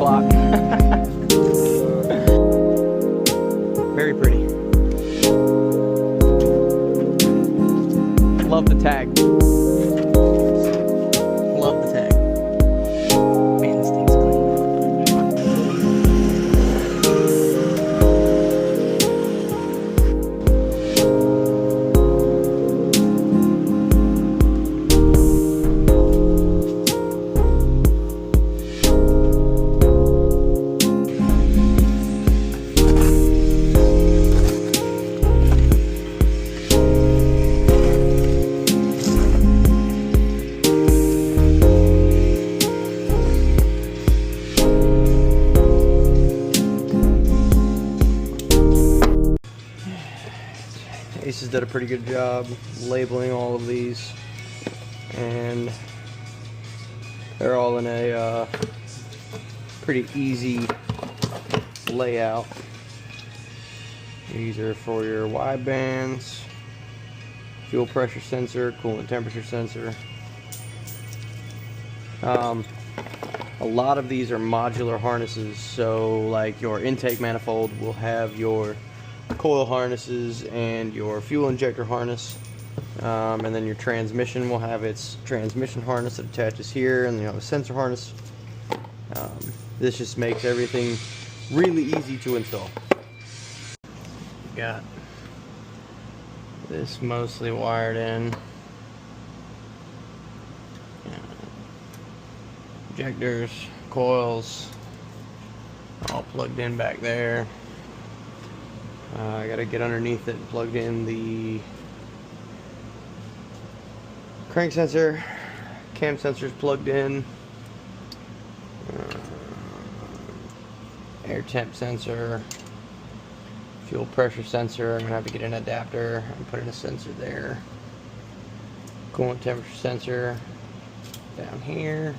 block. Very pretty. Love the tag. Love the tag. Man, this thing's clean. ACES did a pretty good job labeling all of these, and they're all in a pretty easy layout. These are for your wide bands, fuel pressure sensor, coolant temperature sensor. A lot of these are modular harnesses, so like your intake manifold will have your coil harnesses and your fuel injector harness, and then your transmission will have its transmission harness that attaches here, and you have a sensor harness. This just makes everything really easy to install. Got this mostly wired in. Injectors, coils, all plugged in back there. I gotta get underneath it and plug in the crank sensor, cam sensor's plugged in, air temp sensor, fuel pressure sensor. I'm gonna have to get an adapter and put in a sensor there. Coolant temperature sensor down here.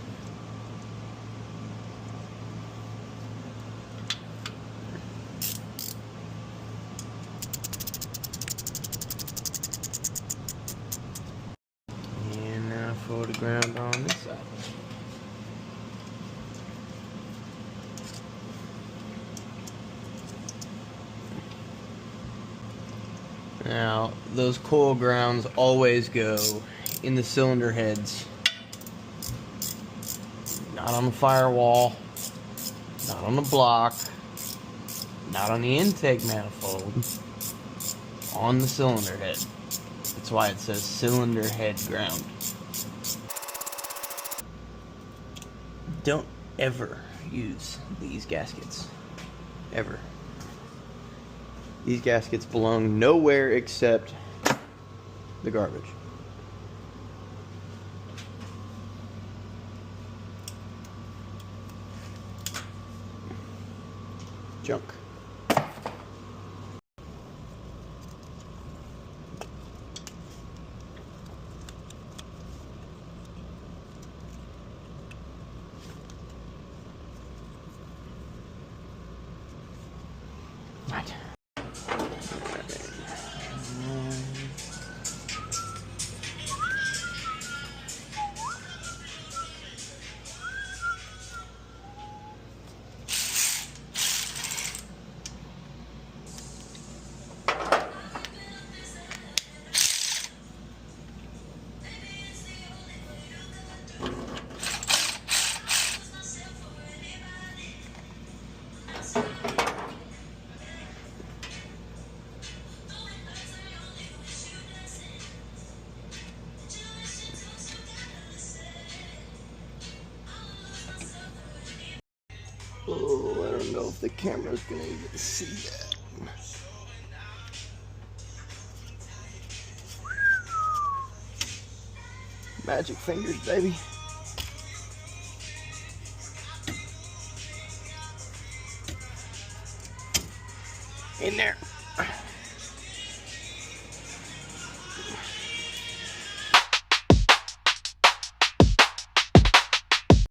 Floor to ground on this side. Now, those coil grounds always go in the cylinder heads. Not on the firewall, not on the block, not on the intake manifold, on the cylinder head. That's why it says cylinder head ground. Don't ever use these gaskets. Ever. These gaskets belong nowhere except the garbage. Junk. Right. Oh, I don't know if the camera's gonna even see that. Magic fingers, baby. In there.